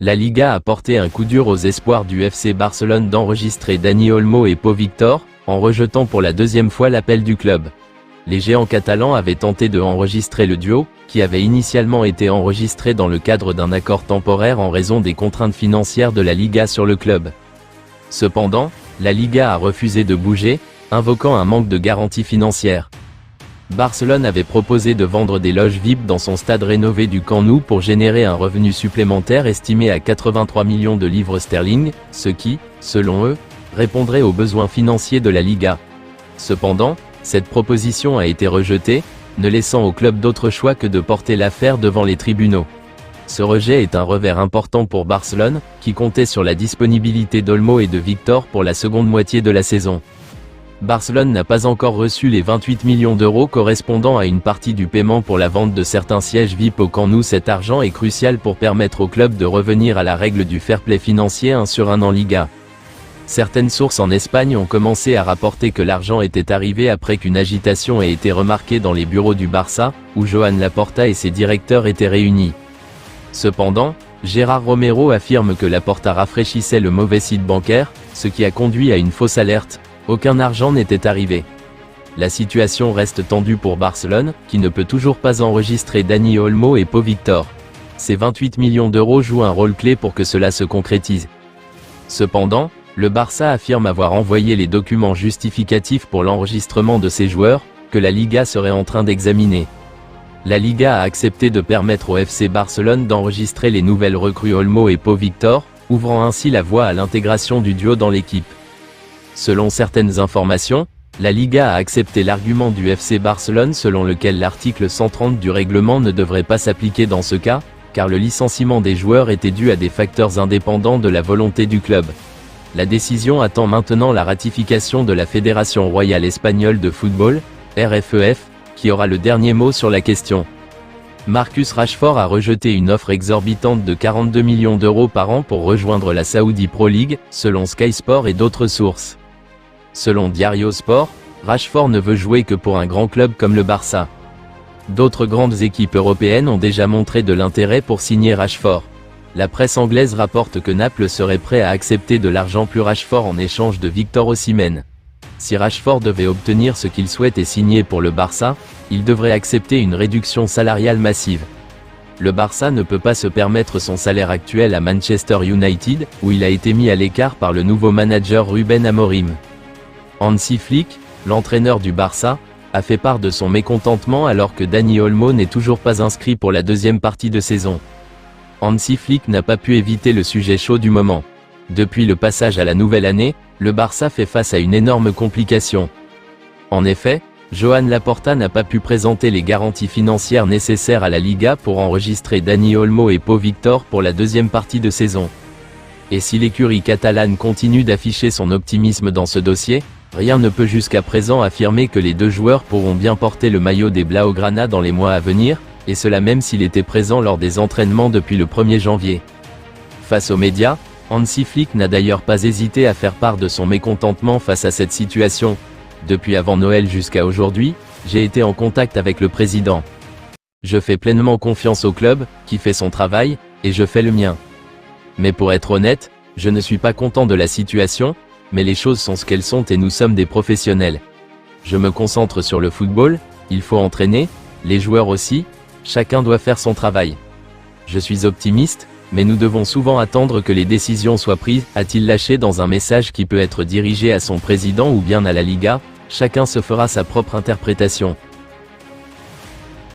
La Liga a porté un coup dur aux espoirs du FC Barcelone d'enregistrer Dani Olmo et Pau Victor, en rejetant pour la deuxième fois l'appel du club. Les géants catalans avaient tenté de enregistrer le duo, qui avait initialement été enregistré dans le cadre d'un accord temporaire en raison des contraintes financières de la Liga sur le club. Cependant, la Liga a refusé de bouger, invoquant un manque de garantie financière. Barcelone avait proposé de vendre des loges VIP dans son stade rénové du Camp Nou pour générer un revenu supplémentaire estimé à 83 millions de livres sterling, ce qui, selon eux, répondrait aux besoins financiers de la Liga. Cependant, cette proposition a été rejetée, ne laissant au club d'autre choix que de porter l'affaire devant les tribunaux. Ce rejet est un revers important pour Barcelone, qui comptait sur la disponibilité d'Olmo et de Victor pour la seconde moitié de la saison. Barcelone n'a pas encore reçu les 28 millions d'euros correspondant à une partie du paiement pour la vente de certains sièges VIP au Camp Nou. Cet argent est crucial pour permettre au club de revenir à la règle du fair play financier 1 sur 1 en Liga. Certaines sources en Espagne ont commencé à rapporter que l'argent était arrivé après qu'une agitation ait été remarquée dans les bureaux du Barça, où Joan Laporta et ses directeurs étaient réunis. Cependant, Gérard Romero affirme que Laporta rafraîchissait le mauvais site bancaire, ce qui a conduit à une fausse alerte. Aucun argent n'était arrivé. La situation reste tendue pour Barcelone, qui ne peut toujours pas enregistrer Dani Olmo et Pau Victor. Ces 28 millions d'euros jouent un rôle clé pour que cela se concrétise. Cependant, le Barça affirme avoir envoyé les documents justificatifs pour l'enregistrement de ces joueurs, que la Liga serait en train d'examiner. La Liga a accepté de permettre au FC Barcelone d'enregistrer les nouvelles recrues Olmo et Pau Victor, ouvrant ainsi la voie à l'intégration du duo dans l'équipe. Selon certaines informations, la Liga a accepté l'argument du FC Barcelone selon lequel l'article 130 du règlement ne devrait pas s'appliquer dans ce cas, car le licenciement des joueurs était dû à des facteurs indépendants de la volonté du club. La décision attend maintenant la ratification de la Fédération royale espagnole de football, RFEF, qui aura le dernier mot sur la question. Marcus Rashford a rejeté une offre exorbitante de 42 millions d'euros par an pour rejoindre la Saudi Pro League, selon Sky Sport et d'autres sources. Selon Diario Sport, Rashford ne veut jouer que pour un grand club comme le Barça. D'autres grandes équipes européennes ont déjà montré de l'intérêt pour signer Rashford. La presse anglaise rapporte que Naples serait prêt à accepter de l'argent plus Rashford en échange de Victor Osimhen. Si Rashford devait obtenir ce qu'il souhaite et signer pour le Barça, il devrait accepter une réduction salariale massive. Le Barça ne peut pas se permettre son salaire actuel à Manchester United, où il a été mis à l'écart par le nouveau manager Ruben Amorim. Hansi Flick, l'entraîneur du Barça, a fait part de son mécontentement alors que Dani Olmo n'est toujours pas inscrit pour la deuxième partie de saison. Hansi Flick n'a pas pu éviter le sujet chaud du moment. Depuis le passage à la nouvelle année, le Barça fait face à une énorme complication. En effet, Joan Laporta n'a pas pu présenter les garanties financières nécessaires à la Liga pour enregistrer Dani Olmo et Pau Victor pour la deuxième partie de saison. Et si l'écurie catalane continue d'afficher son optimisme dans ce dossier, rien ne peut jusqu'à présent affirmer que les deux joueurs pourront bien porter le maillot des Blaugrana dans les mois à venir, et cela même s'il était présent lors des entraînements depuis le 1er janvier. Face aux médias, Hansi Flick n'a d'ailleurs pas hésité à faire part de son mécontentement face à cette situation. Depuis avant Noël jusqu'à aujourd'hui, j'ai été en contact avec le président. Je fais pleinement confiance au club, qui fait son travail, et je fais le mien. Mais pour être honnête, je ne suis pas content de la situation, mais les choses sont ce qu'elles sont et nous sommes des professionnels. Je me concentre sur le football, il faut entraîner, les joueurs aussi, chacun doit faire son travail. Je suis optimiste, mais nous devons souvent attendre que les décisions soient prises, a-t-il lâché dans un message qui peut être dirigé à son président ou bien à la Liga, chacun se fera sa propre interprétation.